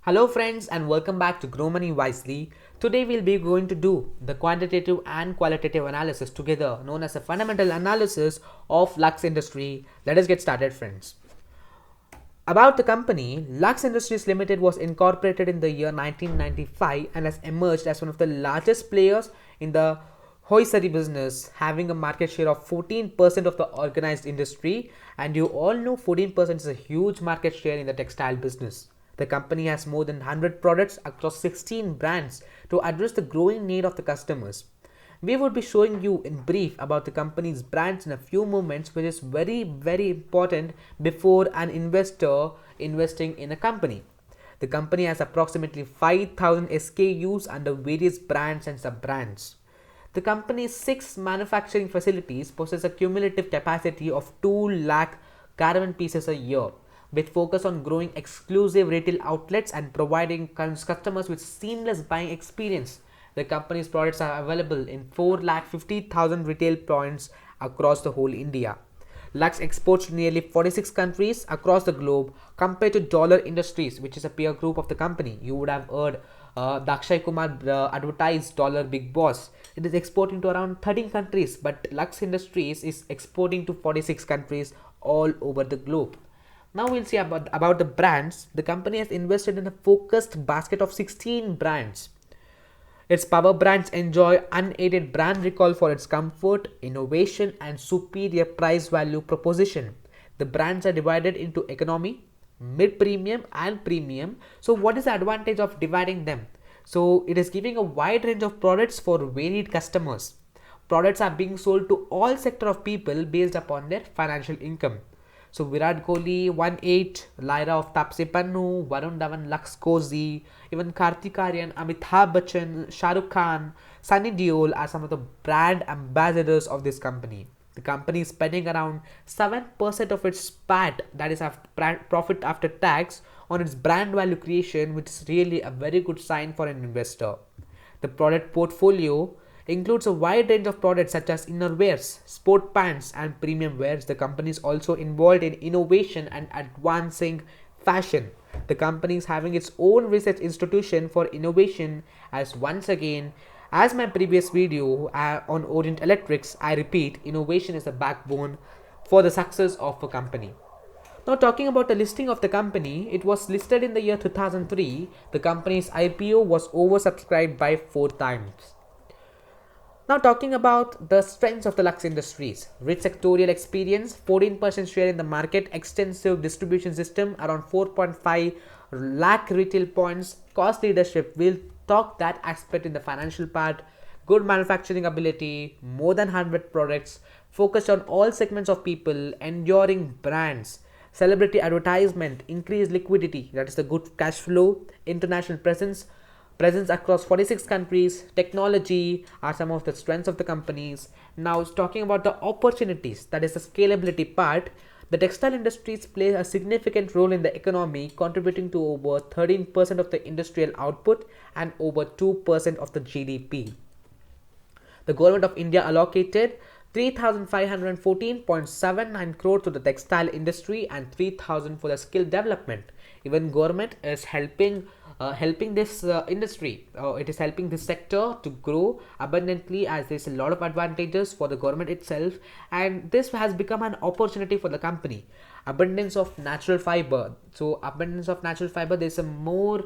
Hello friends and welcome back to Grow Money Wisely. Today we'll be going to do the quantitative and qualitative analysis together known as a fundamental analysis of Lux Industry. Let us get started friends. About the company, Lux Industries Limited was incorporated in the year 1995 and has emerged as one of the largest players in the hosiery business, having a market share of 14% of the organized industry. And you all know 14% is a huge market share in the textile business. The company has more than 100 products across 16 brands to address the growing need of the customers. We would be showing you in brief about the company's brands in a few moments, which is very important before an investor investing in a company. The company has approximately 5,000 SKUs under various brands and sub-brands. The company's 6 manufacturing facilities possess a cumulative capacity of 2 lakh caravan pieces a year, with focus on growing exclusive retail outlets and providing customers with seamless buying experience. The company's products are available in 4,50,000 retail points across the whole India. Lux exports to nearly 46 countries across the globe compared to Dollar Industries, which is a peer group of the company. You would have heard Dakshay Kumar advertise Dollar Big Boss. It is exporting to around 13 countries, but Lux Industries is exporting to 46 countries all over the globe. Now we'll see about the brands. The company has invested in a focused basket of 16 brands. Its power brands enjoy unaided brand recall for its comfort, innovation, and superior price value proposition. The brands are divided into economy, mid premium, and premium. So, what is the advantage of dividing them? So, it is giving a wide range of products for varied customers. Products are being sold to all sector of people based upon their financial income. So Virat Kohli, 1-8, Lyra of Tapsi Pannu, Varun Dhawan, Lux Cozy, even Kartik Aaryan, Amitabh Bachchan, Shah Rukh Khan, Sunny Deol are some of the brand ambassadors of this company. The company is spending around 7% of its PAT, that is profit after tax, on its brand value creation, which is really a very good sign for an investor. The product portfolio includes a wide range of products such as innerwears, sport pants, and premium wears. The company is also involved in innovation and advancing fashion. The company is having its own research institution for innovation, as once again, as my previous video on Orient Electrics, I repeat, innovation is the backbone for the success of a company. Now, talking about the listing of the company, it was listed in the year 2003. The company's IPO was oversubscribed by 4 times. Now talking about the strengths of the Lux Industries. Rich sectorial experience, 14% share in the market, extensive distribution system, around 4.5 lakh retail points, cost leadership. We'll talk that aspect in the financial part. Good manufacturing ability, more than 100 products, focused on all segments of people, enduring brands, celebrity advertisement, increased liquidity, that is the good cash flow, international presence across 46 countries, technology are some of the strengths of the companies. Now, talking about the opportunities, that is the scalability part, the textile industries play a significant role in the economy, contributing to over 13% of the industrial output and over 2% of the GDP. The government of India allocated 3,514.79 crore to the textile industry and 3,000 for the skill development. Even government is helping this industry. It is helping this sector to grow abundantly, as there's a lot of advantages for the government itself, and this has become an opportunity for the company. Abundance of natural fiber. So abundance of natural fiber, there's a more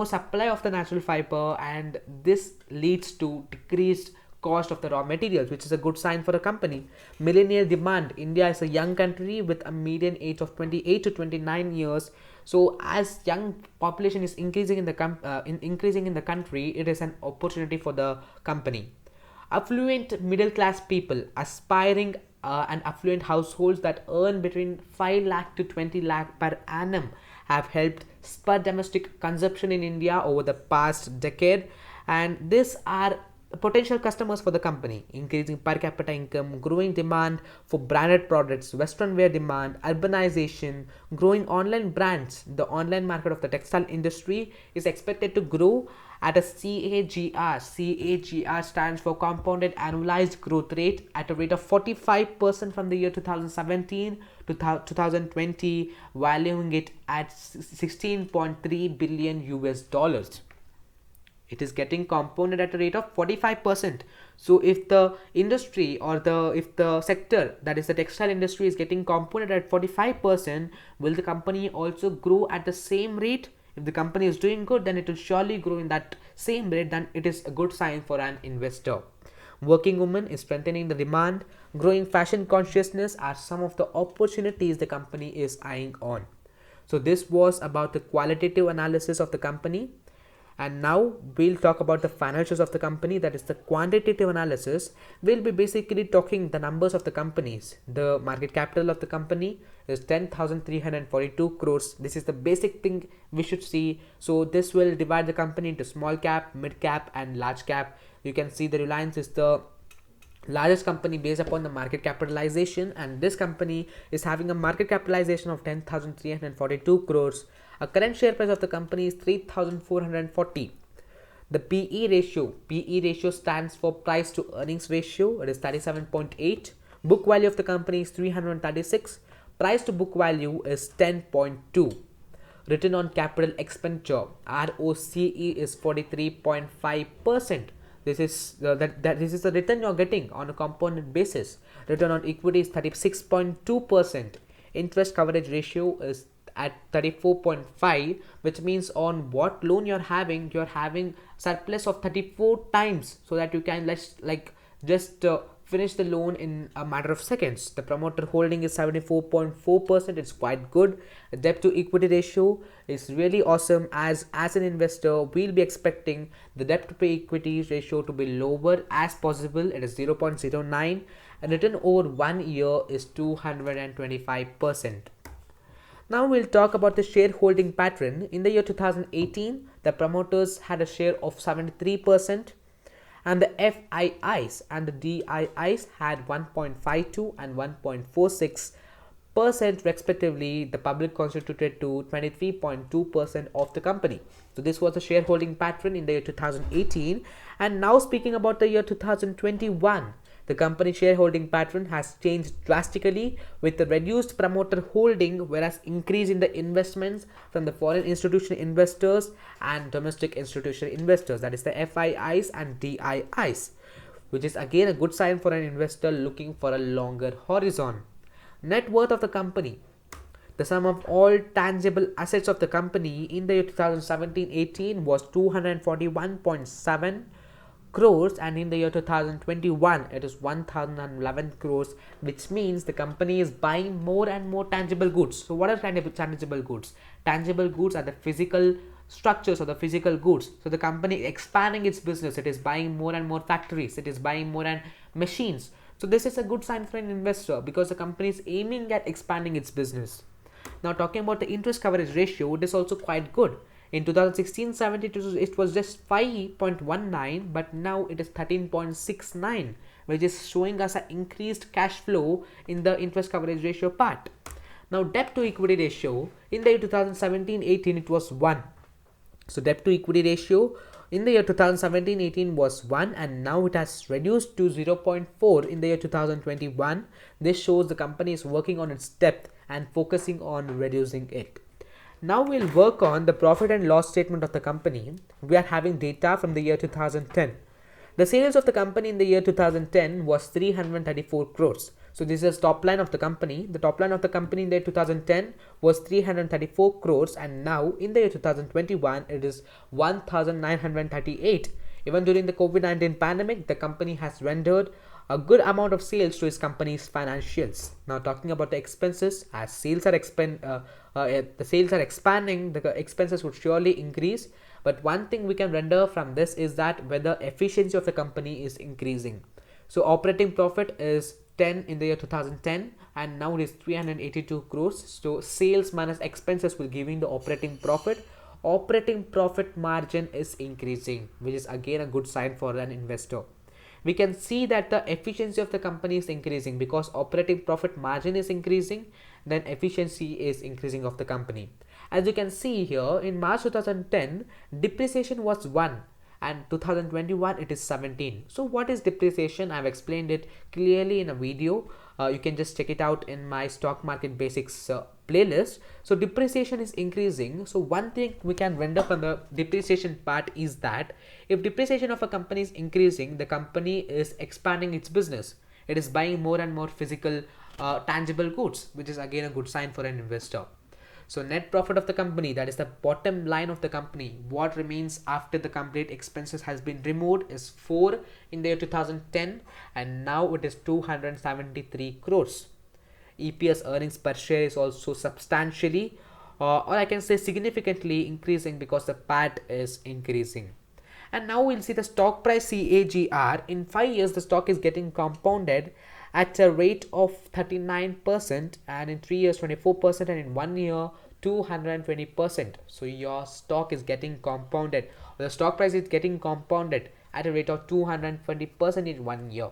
supply of the natural fiber, and this leads to decreased cost of the raw materials, which is a good sign for a company. Millennial demand. India is a young country with a median age of 28 to 29 years. So as young population is increasing in the country, it is an opportunity for the company. Affluent middle class people, aspiring and affluent households that earn between 5 lakh to 20 lakh per annum have helped spur domestic consumption in India over the past decade, and these are potential customers for the company, increasing per capita income, growing demand for branded products, western wear demand, urbanization, growing online brands. The online market of the textile industry is expected to grow at a CAGR. CAGR stands for compounded annualized growth rate at a rate of 45% from the year 2017 to 2020, valuing it at 16.3 billion US dollars. It is getting compounded at a rate of 45%. So if the industry, or the if the sector, that is the textile industry, is getting compounded at 45%, will the company also grow at the same rate? If the company is doing good, then it will surely grow in that same rate. Then it is a good sign for an investor. Working women is strengthening the demand. Growing fashion consciousness are some of the opportunities the company is eyeing on. So this was about the qualitative analysis of the company. And now we'll talk about the financials of the company, that is the quantitative analysis. We'll be basically talking the numbers of the companies. The market capital of the company is 10,342 crores. This is the basic thing we should see. So this will divide the company into small cap, mid cap and large cap. You can see the Reliance is the largest company based upon the market capitalization, and this company is having a market capitalization of 10,342 crores. A current share price of the company is 3,440. The PE ratio stands for price to earnings ratio. It is 37.8. Book value of the company is 336. Price to book value is 10.2. Return on capital expenditure, ROCE, is 43.5%. This is this is the return you're getting on a compounded basis. Return on equity is 36.2%. Interest coverage ratio is at 34.5, which means on what loan you're having surplus of 34 times, so that you can just finish the loan in a matter of seconds. The promoter holding is 74.4%. It's quite good. The debt to equity ratio is really awesome, as an investor we'll be expecting the debt to equity ratio to be lower as possible. It is 0.09, and return over 1 year is 225%. Now we'll talk about the shareholding pattern. In the year 2018, the promoters had a share of 73%, and the FIIs and the DIIs had 1.52 and 1.46% respectively. The public constituted to 23.2% of the company. So this was the shareholding pattern in the year 2018. And now speaking about the year 2021, the company shareholding pattern has changed drastically, with the reduced promoter holding, whereas increase in the investments from the foreign institutional investors and domestic institutional investors, that is the FIIs and DIIs, which is again a good sign for an investor looking for a longer horizon. Net worth of the company. The sum of all tangible assets of the company in the year 2017-18 was 241.7 crores, and in the year 2021 it is 1011 crores, which means the company is buying more and more tangible goods. So what are tangible goods? Tangible goods are the physical structures or the physical goods. So the company expanding its business, it is buying more and more factories, it is buying more and machines. So this is a good sign for an investor, because the company is aiming at expanding its business. Now talking about the interest coverage ratio, it is also quite good. In 2016-17 it was just 5.19, but now it is 13.69, which is showing us an increased cash flow in the interest coverage ratio part. Now debt to equity ratio, in the year 2017-18 it was 1. So debt to equity ratio in the year 2017-18 was 1, and now it has reduced to 0.4 in the year 2021. This shows the company is working on its debt and focusing on reducing it. Now we'll work on the profit and loss statement of the company. We are having data from the year 2010. The sales of the company in the year 2010 was 334 crores. So this is top line of the company. The top line of the company in the year 2010 was 334 crores, and now in the year 2021 it is 1938. Even during the COVID-19 pandemic, the company has rendered a good amount of sales to its company's financials. Now talking about the expenses, as sales are expanding, the expenses would surely increase. But one thing we can render from this is that whether efficiency of the company is increasing. So operating profit is 10 in the year 2010, and now it is 382 crores. So sales minus expenses will give you the operating profit operating profit margin is increasing, which is again a good sign for an investor. We can see that the efficiency of the company is increasing because operating profit margin is increasing, then efficiency is increasing of the company. As you can see here, in March 2010 depreciation was 1 and 2021 it is 17. So what is depreciation? I've explained it clearly in a video. You can just check it out in my stock market basics playlist. So depreciation is increasing. So one thing we can render from the depreciation part is that if depreciation of a company is increasing, the company is expanding its business. It is buying more and more physical tangible goods, which is again a good sign for an investor. So net profit of the company, that is the bottom line of the company, what remains after the complete expenses has been removed, is 4 in the year 2010, and now it is 273 crores. EPS, earnings per share, is also substantially or I can say significantly increasing because the PAT is increasing. And now we'll see the stock price CAGR. In 5 years the stock is getting compounded at a rate of 39%, and in 3 years 24%, and in 1 year 220%. So your stock is getting compounded, or the stock price is getting compounded at a rate of 220% in 1 year.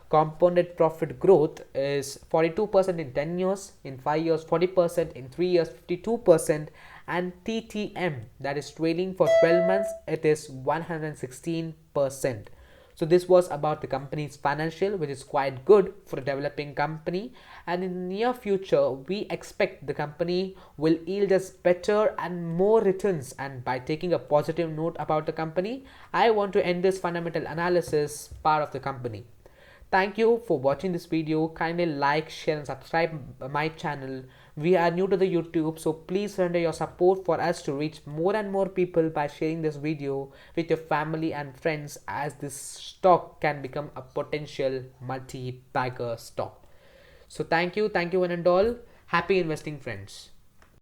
Compounded profit growth is 42% in 10 years, in 5 years 40%, in 3 years 52%, and TTM, that is trailing for 12 months, it is 116%. So this was about the company's financial, which is quite good for a developing company, and in the near future we expect the company will yield us better and more returns. And by taking a positive note about the company, I want to end this fundamental analysis part of the company. Thank you for watching this video. Kindly like, share and subscribe my channel. We are new to the YouTube, so please render your support for us to reach more and more people by sharing this video with your family and friends, as this stock can become a potential multi-bagger stock. So thank you one and all. Happy investing, friends.